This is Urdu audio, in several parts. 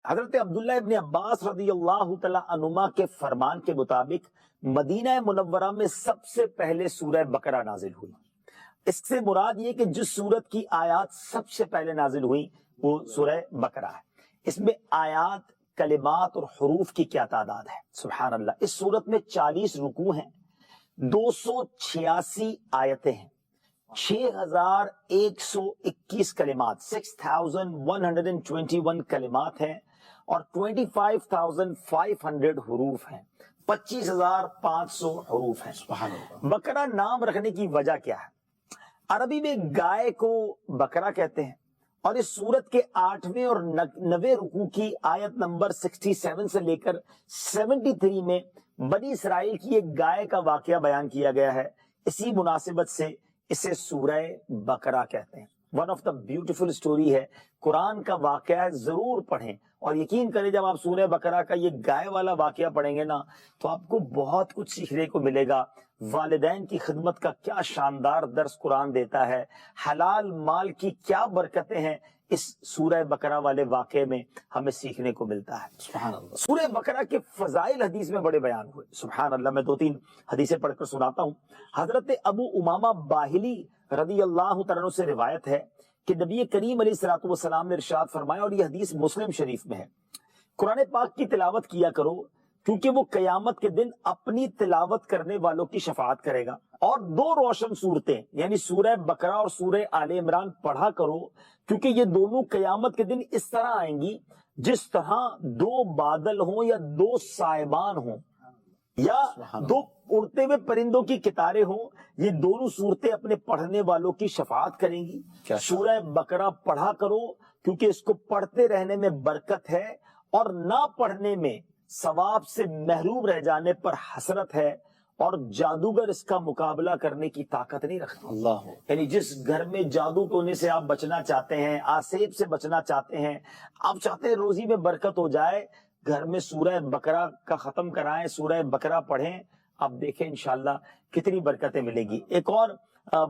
حضرت عبداللہ ابن عباس رضی اللہ تعالی عنہما کے فرمان کے مطابق مدینہ منورہ میں سب سے پہلے سورہ بقرہ نازل ہوئی۔ اس سے مراد یہ کہ جس سورت کی آیات سب سے پہلے نازل ہوئی وہ سورہ بقرہ ہے۔ اس میں آیات، کلمات اور حروف کی کیا تعداد ہے، سبحان اللہ۔ اس سورت میں 40 رکوع ہیں، 286 آیتیں ہیں، 6121 کلمات، 6121 کلمات ہیں اور 25,500 حروف ہیں، 25,500 حروف ہیں۔ سبحان اللہ۔ بقرہ نام رکھنے کی وجہ کیا ہے؟ عربی میں گائے کو بقرہ کہتے ہیں، اور اس سورت کے 8ویں اور 90 رکوع کی آیت نمبر 67 سے لے کر 73 میں بنی اسرائیل کی ایک گائے کا واقعہ بیان کیا گیا ہے۔ اسی مناسبت سے اسے سورہ بقرہ کہتے ہیں۔ One of the beautiful story ہے، قرآن کا واقعہ ہے، ضرور پڑھیں اور یقین کریں جب آپ سورہ بقرہ کا یہ گائے والا واقعہ پڑھیں گے نا تو آپ کو بہت کچھ سیکھنے کو ملے گا۔ والدین کی خدمت کا کیا شاندار درس قرآن دیتا ہے، حلال مال کی کیا برکتیں ہیں اس سورہ بقرہ والے واقعے میں ہمیں سیکھنے کو ملتا ہے۔ سبحان اللہ۔ سورہ بقرہ کے فضائل حدیث میں بڑے بیان ہوئے، سبحان اللہ۔ میں 2-3 حدیثیں پڑھ کر سناتا ہوں۔ حضرت ابو امامہ باہلی رضی اللہ تعالیٰ عنہ سے روایت ہے کہ نبی کریم علیہ الصلوۃ والسلام نے ارشاد فرمایا، اور یہ حدیث مسلم شریف میں ہے، قرآن پاک کی تلاوت کیا کرو کیونکہ وہ قیامت کے دن اپنی تلاوت کرنے والوں کی شفاعت کرے گا، اور 2 روشن صورتیں یعنی سورہ بقرہ اور سورہ آل عمران پڑھا کرو کیونکہ یہ دونوں قیامت کے دن اس طرح آئیں گی جس طرح 2 بادل ہوں یا 2 سائبان ہوں یا 2 اڑتے ہوئے پرندوں کی قطاریں ہوں، یہ دونوں صورتیں اپنے پڑھنے والوں کی شفاعت کریں گی۔ سورہ بقرہ پڑھا کرو کیونکہ اس کو پڑھتے رہنے میں برکت ہے اور نہ پڑھنے میں ثواب سے محروم رہ جانے پر حسرت ہے، اور جادوگر اس کا مقابلہ کرنے کی طاقت نہیں رکھتا۔ اللہ، یعنی جس گھر میں جادو ٹونے سے آپ بچنا چاہتے ہیں، آسیب سے بچنا چاہتے ہیں، آپ چاہتے ہیں روزی میں برکت ہو جائے، گھر میں سورہ بقرہ کا ختم کرائیں، سورہ بقرہ پڑھیں، آپ دیکھیں انشاءاللہ کتنی برکتیں ملیں گی۔ ایک اور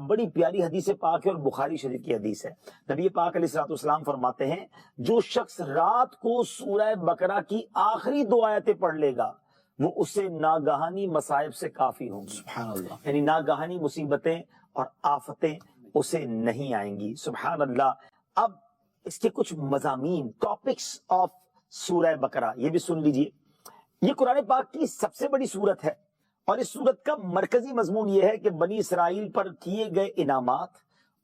بڑی پیاری حدیث پاک ہے اور بخاری شریف کی حدیث ہے۔ نبی پاک علیہ الصلوۃ والسلام فرماتے ہیں، جو شخص رات کو سورہ بقرہ کی آخری 2 آیتیں پڑھ لے گا وہ اسے ناگہانی مصائب سے کافی ہوں گی۔ سبحان اللہ۔ یعنی ناگہانی مصیبتیں اور آفتیں اسے نہیں آئیں گی، سبحان اللہ۔ اب اس کے کچھ مضامین، ٹاپکس آف سورہ بقرہ، یہ بھی سن لیجئے۔ یہ قرآن پاک کی سب سے بڑی سورت ہے، اور اس سورت کا مرکزی مضمون یہ ہے کہ بنی اسرائیل پر کیے گئے انعامات،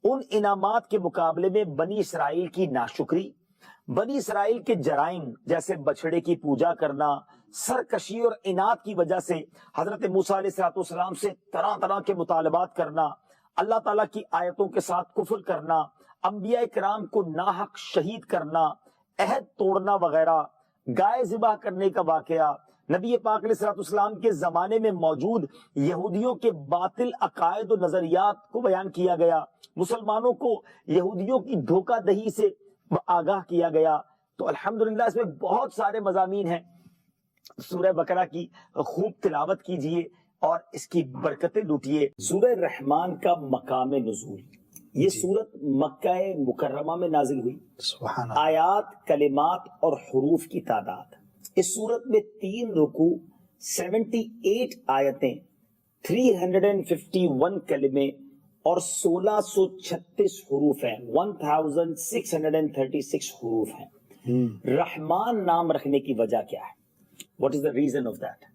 ان انعامات کے مقابلے میں بنی اسرائیل کی ناشکری، بنی اسرائیل کے جرائم جیسے بچڑے کی پوجا کرنا، سرکشی اور عناد کی وجہ سے حضرت موسیٰ علیہ السلام سے طرح طرح کے مطالبات کرنا، اللہ تعالیٰ کی آیتوں کے ساتھ کفر کرنا، انبیاء کرام کو ناحق شہید کرنا، عہد توڑنا وغیرہ، گائے ذبح کرنے کا واقعہ، نبی پاک علیہ السلام کے زمانے میں موجود یہودیوں کے باطل عقائد و نظریات کو بیان کیا گیا، مسلمانوں کو یہودیوں کی دھوکہ دہی سے آگاہ کیا گیا۔ تو الحمدللہ اس میں بہت سارے مضامین ہیں۔ سورہ بقرہ کی خوب تلاوت کیجئے اور اس کی برکتیں لوٹیے۔ سورہ رحمان کا مقام نزول، یہ سورت مکہ مکرمہ میں نازل ہوئی۔ سبحان اللہ۔ آیات، کلمات اور حروف کی تعداد، اس سورت میں 3 رکوع، 78 آیتیں، 351 کلمے اور 1636 حروف ہیں، 1636 حروف ہیں۔ رحمان نام رکھنے کی وجہ کیا ہے؟ What is the reason of that؟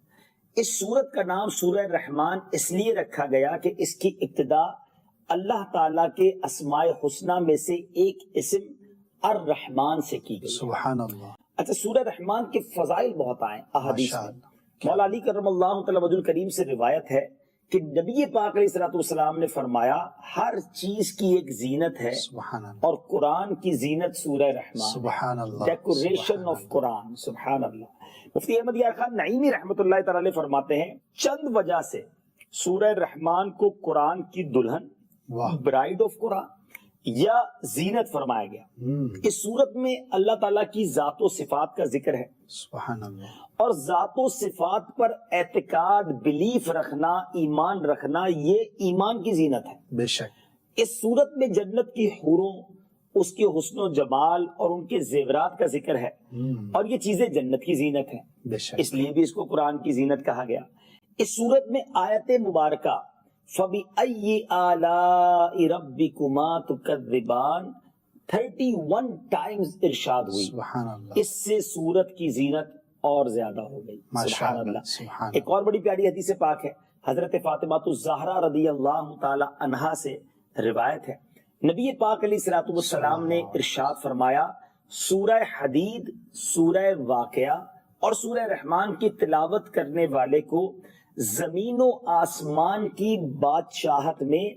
اس سورت کا نام سورہ رحمان اس لیے رکھا گیا کہ اس کی ابتدا اللہ تعالیٰ کے اسماء حسنہ میں سے ایک اسم الرحمن سے کی گئی۔ سبحان اللہ۔ اچھا، سورہ رحمان کے فضائل بہت آئے احادیث میں۔ مولا علی کرم اللہ تعالی وجہ الکریم سے روایت ہے کہ نبی پاک علیہ الصلوۃ والسلام نے فرمایا، ہر چیز کی ایک زینت ہے، سبحان اللہ۔ اور قرآن کی زینت سورہ رحمان، سبحان اللہ۔ ڈیکوریشن آف قرآن، سبحان اللہ۔ مفتی احمد یار خان نعیمی رحمۃ اللہ تعالی علیہ فرماتے ہیں، چند وجہ سے سورہ رحمان کو قرآن کی دلہن، برائڈ آف قرآن یا زینت فرمایا گیا۔ اس صورت میں اللہ تعالیٰ کی ذات و صفات کا ذکر ہے، سبحان اللہ، اور ذات و صفات پر اعتقاد، بلیف رکھنا، ایمان رکھنا، یہ ایمان کی زینت ہے۔ بے شک۔ اس صورت میں جنت کی حوروں، اس کے حسن و جمال اور ان کے زیورات کا ذکر ہے، اور یہ چیزیں جنت کی زینت ہیں، بے شک اس لیے بھی اس کو قرآن کی زینت کہا گیا۔ اس صورت میں آیت مبارکہ فَبِأَيِّ آلَاءِ رَبِّكُمَا تُكَذِّبَانِ 31 ٹائمز ارشاد ہوئی، سبحان اللہ، اس سے سورت کی زینت اور زیادہ ہو گئی۔ سبحان اللہ۔ سبحان ایک اور بڑی پیاری حدیث پاک ہے، حضرت فاطمہ الزہرا رضی اللہ تعالی عنہا سے روایت ہے، نبی پاک علیہ الصلوۃ والسلام نے ارشاد فرمایا، سورہ حدید، سورہ واقعہ اور سورہ رحمان کی تلاوت کرنے والے کو زمین و آسمان کی بادشاہت میں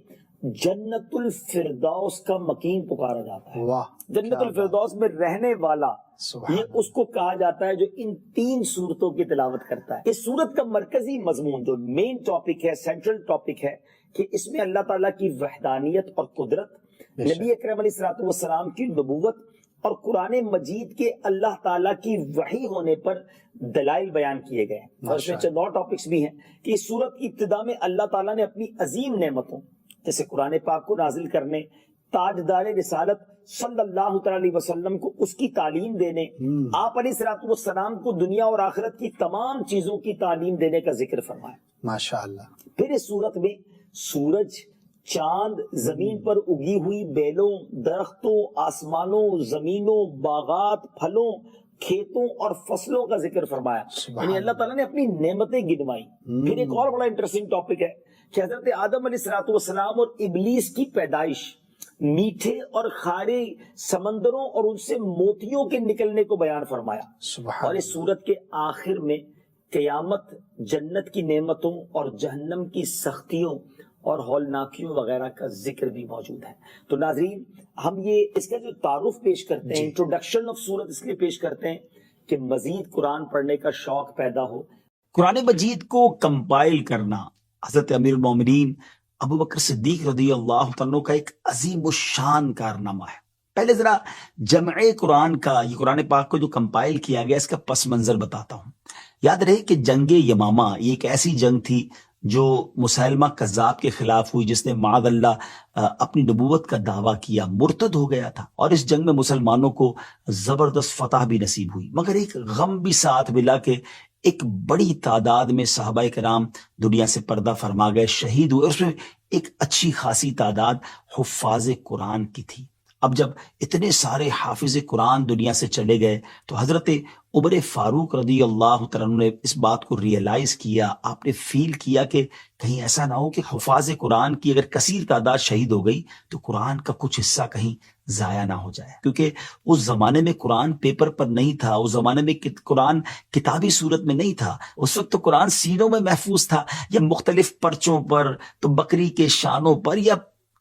جنت الفردوس کا مکین پکارا جاتا ہے۔ واہ، جنت الفردوس میں رہنے والا سبحان یہ اس کو کہا جاتا ہے جو ان 3 صورتوں کی تلاوت کرتا ہے۔ اس صورت کا مرکزی مضمون جو مین ٹاپک ہے، سینٹرل ٹاپک ہے، کہ اس میں اللہ تعالیٰ کی وحدانیت اور قدرت، نبی اکرم علیہ الصلوۃ والسلام کی نبوت اور قرآن مجید کے اللہ تعالیٰ کی وحی ہونے پر دلائل بیان کیے گئے ہیں۔ اور اس میں چند اور ٹاپکس بھی ہیں کہ اس صورت کی ابتدا میں اللہ تعالیٰ نے اپنی عظیم نعمتوں جیسے قرآن پاک کو نازل کرنے، تاجدار رسالت صلی اللہ تعالی علیہ وسلم کو اس کی تعلیم دینے، آپ علیہ الصلوۃ والسلام کو دنیا اور آخرت کی تمام چیزوں کی تعلیم دینے کا ذکر فرمایا۔ ماشاء اللہ، پھر اس صورت میں سورج، چاند، زمین پر اگی ہوئی بیلوں، درختوں، آسمانوں، زمینوں، باغات، پھلوں، کھیتوں اور فصلوں کا ذکر فرمایا، یعنی اللہ تعالیٰ نے اپنی نعمتیں گنوائی۔ پھر ایک اور بڑا انٹرسٹنگ ٹاپک ہے کہ حضرت آدم علیہ الصلوۃ والسلام اور ابلیس کی پیدائش، میٹھے اور کھارے سمندروں اور ان سے موتیوں کے نکلنے کو بیان فرمایا، سبحان اور اس صورت کے آخر میں قیامت، جنت کی نعمتوں اور جہنم کی سختیوں اور ہولناکیوں وغیرہ کا ذکر بھی موجود ہے۔ تو ناظرین، ہم یہ اس کا جو تعارف پیش کرتے ہیں، انٹروڈکشن آف سورت اس لیے پیش کرتے ہیں کہ مزید قرآن پڑھنے کا شوق پیدا ہو۔ قرآن مجید کو کمپائل کرنا حضرت امیر المومنین ابو بکر صدیق رضی اللہ عنہ کا ایک عظیم الشان کارنامہ ہے۔ پہلے ذرا جمع قرآن کا، یہ قرآن پاک کو جو کمپائل کیا گیا، اس کا پس منظر بتاتا ہوں۔ یاد رہے کہ جنگ یمامہ یہ ایک ایسی جنگ تھی جو مسیلمہ کذاب کے خلاف ہوئی، جس نے معاذ اللہ اپنی نبوت کا دعویٰ کیا، مرتد ہو گیا تھا، اور اس جنگ میں مسلمانوں کو زبردست فتح بھی نصیب ہوئی، مگر ایک غم بھی ساتھ ملا کہ ایک بڑی تعداد میں صحابہ کرام دنیا سے پردہ فرما گئے، شہید ہوئے، اور اس میں ایک اچھی خاصی تعداد حفاظ قرآن کی تھی۔ اب جب اتنے سارے حافظ قرآن دنیا سے چلے گئے تو حضرت عمر فاروق رضی اللہ تعالیٰ عنہ نے اس بات کو ریئلائز کیا، آپ نے فیل کیا کہ کہیں ایسا نہ ہو کہ حفاظ قرآن کی اگر کثیر تعداد شہید ہو گئی تو قرآن کا کچھ حصہ کہیں ضائع نہ ہو جائے، کیونکہ اس زمانے میں قرآن پیپر پر نہیں تھا، اس زمانے میں قرآن کتابی صورت میں نہیں تھا، اس وقت تو قرآن سینوں میں محفوظ تھا، یا مختلف پرچوں پر، تو بکری کے شانوں پر یا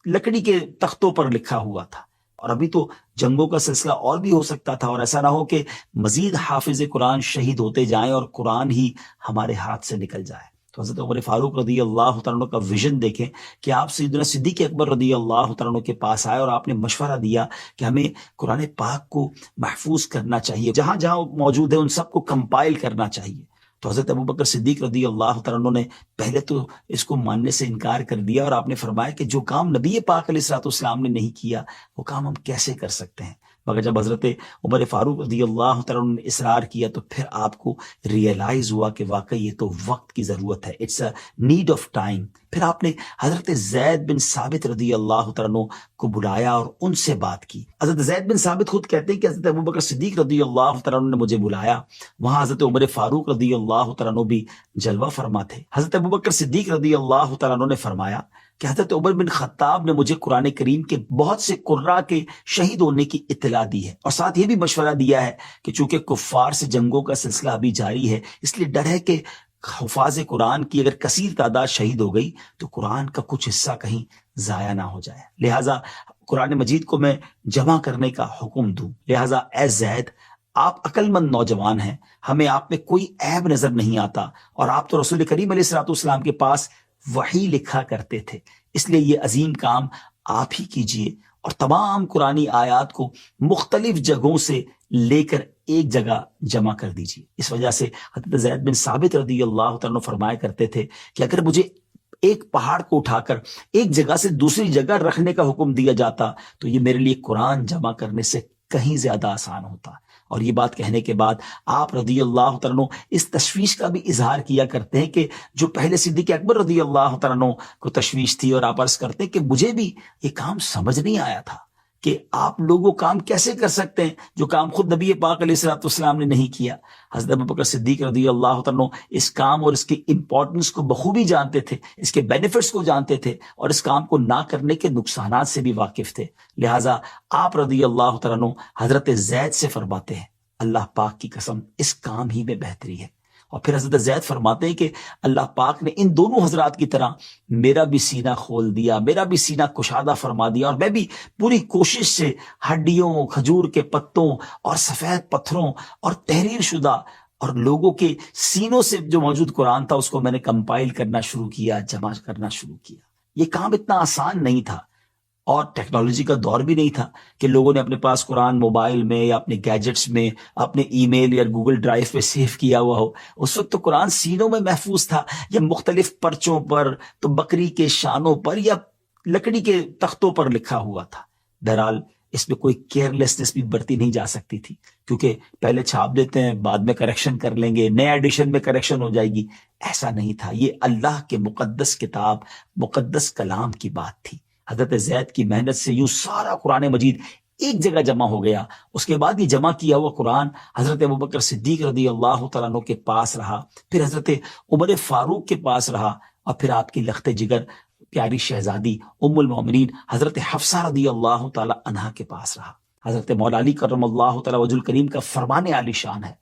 لکڑی کے تختوں پر لکھا ہوا تھا، اور ابھی تو جنگوں کا سلسلہ اور بھی ہو سکتا تھا، اور ایسا نہ ہو کہ مزید حافظ قرآن شہید ہوتے جائیں اور قرآن ہی ہمارے ہاتھ سے نکل جائے۔ تو حضرت عمر فاروق رضی اللہ تعالیٰ عنہ کا ویژن دیکھیں کہ آپ سیدنا صدیق اکبر رضی اللہ تعالیٰ عنہ کے پاس آئے اور آپ نے مشورہ دیا کہ ہمیں قرآن پاک کو محفوظ کرنا چاہیے، جہاں جہاں موجود ہے ان سب کو کمپائل کرنا چاہیے۔ تو حضرت ابو بکر صدیق رضی اللہ تعالیٰ عنہ نے پہلے تو اس کو ماننے سے انکار کر دیا، اور آپ نے فرمایا کہ جو کام نبی پاک علیہ الصلوۃ والسلام نے نہیں کیا وہ کام ہم کیسے کر سکتے ہیں۔ مگر جب حضرت عمر فاروق رضی اللہ تعالیٰ عنہ نے اصرار کیا تو پھر آپ کو ریئلائز ہوا کہ واقعی یہ تو وقت کی ضرورت ہے، it's a need of time. پھر آپ نے حضرت زید بن ثابت رضی اللہ تعالیٰ عنہ کو بلایا اور ان سے بات کی۔ حضرت زید بن ثابت خود کہتے ہیں کہ حضرت ابو بکر صدیق رضی اللہ تعالیٰ عنہ نے مجھے بلایا، وہاں حضرت عمر فاروق رضی اللہ تعالیٰ عنہ بھی جلوہ فرما تھے۔ حضرت ابو بکر صدیق رضی اللہ تعالیٰ عنہ نے فرمایا کہ حضرت عمر بن خطاب نے مجھے قرآن کریم کے بہت سے قراء کے شہید ہونے کی اطلاع دی ہے، اور ساتھ یہ بھی مشورہ دیا ہے کہ چونکہ کفار سے جنگوں کا سلسلہ ابھی جاری ہے، اس لیے ڈر ہے کہ حفاظ قرآن کی اگر کثیر تعداد شہید ہو گئی تو قرآن کا کچھ حصہ کہیں ضائع نہ ہو جائے، لہٰذا قرآن مجید کو میں جمع کرنے کا حکم دوں۔ لہٰذا اے زید، آپ عقل مند نوجوان ہیں، ہمیں آپ میں کوئی عیب نظر نہیں آتا، اور آپ تو رسول کریم علیہ الصلوۃ والسلام کے پاس وحی لکھا کرتے تھے، اس لیے یہ عظیم کام آپ ہی کیجئے، اور تمام قرآنی آیات کو مختلف جگہوں سے لے کر ایک جگہ جمع کر دیجئے۔ اس وجہ سے حضرت زید بن ثابت رضی اللہ تعالیٰ عنہ فرمایا کرتے تھے کہ اگر مجھے ایک پہاڑ کو اٹھا کر ایک جگہ سے دوسری جگہ رکھنے کا حکم دیا جاتا تو یہ میرے لیے قرآن جمع کرنے سے کہیں زیادہ آسان ہوتا. اور یہ بات کہنے کے بعد آپ رضی اللہ تعالیٰ عنہ اس تشویش کا بھی اظہار کیا کرتے ہیں کہ جو پہلے صدیق اکبر رضی اللہ تعالیٰ عنہ کو تشویش تھی، اور آپ عرض کرتے ہیں کہ مجھے بھی یہ کام سمجھ نہیں آیا تھا کہ آپ لوگوں کام کیسے کر سکتے ہیں جو کام خود نبی پاک علیہ الصلوۃ والسلام نے نہیں کیا. حضرت ابوبکر صدیق رضی اللہ تعالیٰ عنہ اس کام اور اس کی امپورٹنس کو بخوبی جانتے تھے، اس کے بینیفٹس کو جانتے تھے، اور اس کام کو نہ کرنے کے نقصانات سے بھی واقف تھے. لہٰذا آپ رضی اللہ تعالیٰ عنہ حضرت زید سے فرماتے ہیں اللہ پاک کی قسم اس کام ہی میں بہتری ہے. اور پھر حضرت زید فرماتے ہیں کہ اللہ پاک نے ان دونوں حضرات کی طرح میرا بھی سینہ کھول دیا، میرا بھی سینہ کشادہ فرما دیا، اور میں بھی پوری کوشش سے ہڈیوں، کھجور کے پتوں اور سفید پتھروں اور تحریر شدہ اور لوگوں کے سینوں سے جو موجود قرآن تھا اس کو میں نے کمپائل کرنا شروع کیا، جمع کرنا شروع کیا. یہ کام اتنا آسان نہیں تھا، اور ٹیکنالوجی کا دور بھی نہیں تھا کہ لوگوں نے اپنے پاس قرآن موبائل میں یا اپنے گیجٹس میں، اپنے ای میل یا گوگل ڈرائیو پہ سیو کیا ہوا ہو. اس وقت تو قرآن سینوں میں محفوظ تھا، یا مختلف پرچوں پر، تو بکری کے شانوں پر یا لکڑی کے تختوں پر لکھا ہوا تھا. بہرحال اس میں کوئی کیئرلیسنس بھی برتی نہیں جا سکتی تھی، کیونکہ پہلے چھاپ دیتے ہیں، بعد میں کریکشن کر لیں گے، نیا ایڈیشن میں کریکشن ہو جائے گی. ایسا نہیں تھا، یہ اللہ کے مقدس کتاب، مقدس کلام کی بات تھی. حضرت زید کی محنت سے یوں سارا قرآن مجید ایک جگہ جمع ہو گیا. اس کے بعد یہ جمع کیا ہوا قرآن حضرت ابوبکر صدیق رضی اللہ تعالیٰ عنہ کے پاس رہا، پھر حضرت عمر فاروق کے پاس رہا، اور پھر آپ کی لخت جگر پیاری شہزادی ام المومنین حضرت حفصہ رضی اللہ تعالیٰ عنہا کے پاس رہا. حضرت مولا علی کرم اللہ تعالیٰ وجہ الکریم کا فرمان عالی شان ہے،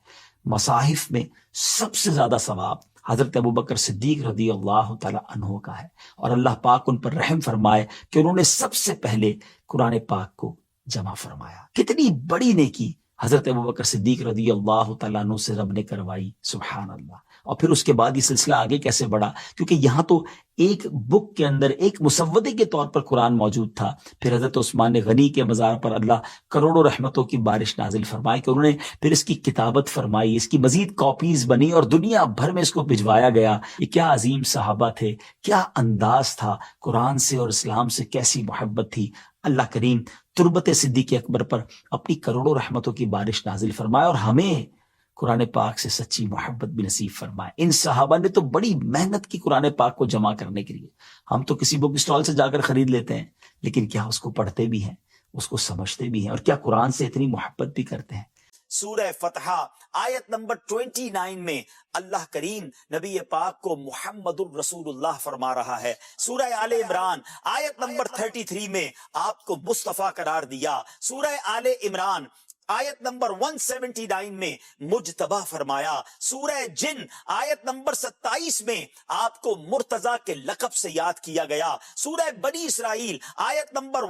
مصاحف میں سب سے زیادہ ثواب حضرت ابوبکر صدیق رضی اللہ تعالیٰ عنہ کا ہے، اور اللہ پاک ان پر رحم فرمائے کہ انہوں نے سب سے پہلے قرآن پاک کو جمع فرمایا. کتنی بڑی نیکی حضرت ابوبکر صدیق رضی اللہ تعالیٰ عنہ سے رب نے کروائی، سبحان اللہ. اور پھر اس کے بعد یہ سلسلہ آگے کیسے بڑھا، کیونکہ یہاں تو ایک بک کے اندر ایک مسودے کے طور پر قرآن موجود تھا. پھر حضرت عثمان غنی کے مزار پر اللہ کروڑوں رحمتوں کی بارش نازل فرمائے کہ انہوں نے پھر اس کی کتابت فرمائی، اس کی مزید کاپیز بنی اور دنیا بھر میں اس کو بھجوایا گیا. یہ کیا عظیم صحابہ تھے، کیا انداز تھا، قرآن سے اور اسلام سے کیسی محبت تھی. اللہ کریم تربت صدیق اکبر پر اپنی کروڑوں رحمتوں کی بارش نازل فرمائے، اور ہمیں قرآن پاک سے سچی محبت بھی نصیب فرمائے. ان صحابہ نے تو بڑی محنت کی قرآن پاک کو جمع کرنے کے لیے. ہم تو کسی بک اسٹال سے جا کر خرید لیتے ہیں، لیکن کیا اس کو پڑھتے بھی ہیں، اس کو سمجھتے بھی ہیں، اور کیا قرآن سے اتنی محبت بھی کرتے ہیں. سورہ فتح آیت نمبر 29 میں اللہ کریم نبی پاک کو محمد الرسول اللہ فرما رہا ہے. سورہ آل عمران آیت نمبر 33 میں آپ کو مصطفیٰ قرار دیا. سورہ آل عمران آیت نمبر 179 میں مجتبی فرمایا. سورہ جن آیت نمبر 27 میں آپ کو مرتضی کے لقب سے یاد کیا گیا. سورہ بنی اسرائیل آیت نمبر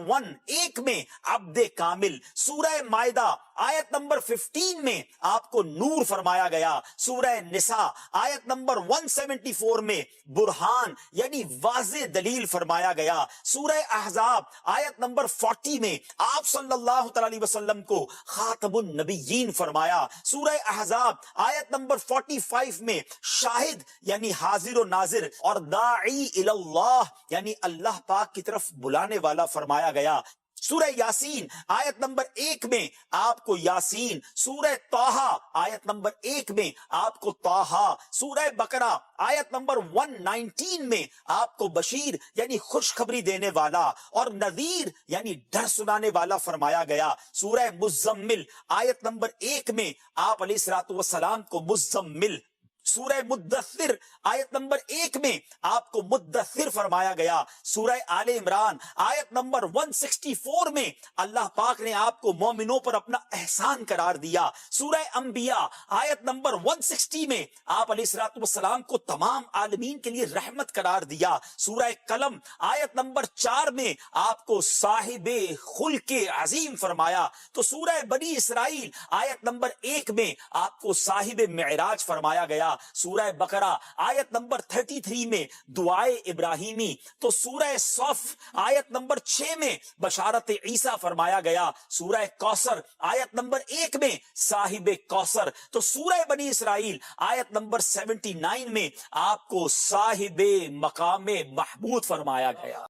1 میں عبد کامل. سورہ مائدہ آیت نمبر 15 میں آپ کو نور فرمایا گیا. سورہ نساء آیت نمبر 174 میں برہان یعنی واضح دلیل فرمایا گیا. سورہ احزاب آیت نمبر 40 میں آپ صلی اللہ تعالی علیہ وسلم کو خاتم النبیین فرمایا. سورہ احزاب آیت نمبر 45 میں شاہد یعنی حاضر و ناظر اور داعی الی اللہ یعنی اللہ پاک کی طرف بلانے والا فرمایا گیا. سورہ یاسین آیت نمبر 1 میں آپ کو یاسین. سورہ طٰہٰ آیت نمبر 1 میں آپ کو طٰہٰ. سورہ بقرہ آیت نمبر 119 میں آپ کو بشیر یعنی خوشخبری دینے والا اور نذیر یعنی ڈر سنانے والا فرمایا گیا. سورہ مزمل آیت نمبر 1 میں آپ علیہ الصلوۃ والسلام کو مزمل. سورہ مدثر آیت نمبر 1 میں آپ کو مدثر فرمایا گیا. سورہ آل عمران آیت نمبر 164 میں اللہ پاک نے آپ کو مومنوں پر اپنا احسان قرار دیا. سورہ انبیاء آیت نمبر 160 میں آپ علیہ الصلوۃ والسلام کو تمام عالمین کے لیے رحمت قرار دیا. سورہ قلم آیت نمبر 4 میں آپ کو صاحب خلق عظیم فرمایا. تو سورہ بنی اسرائیل آیت نمبر 1 میں آپ کو صاحب معراج فرمایا گیا. سورہ بقرہ آیت نمبر 33 میں دعائے ابراہیمی، تو سورہ صف آیت نمبر 6 میں بشارت عیسیٰ فرمایا گیا، سورہ کوثر آیت نمبر 1 میں صاحب کوثر، تو سورہ بنی اسرائیل آیت نمبر 79 میں آپ کو صاحب مقام محمود فرمایا گیا۔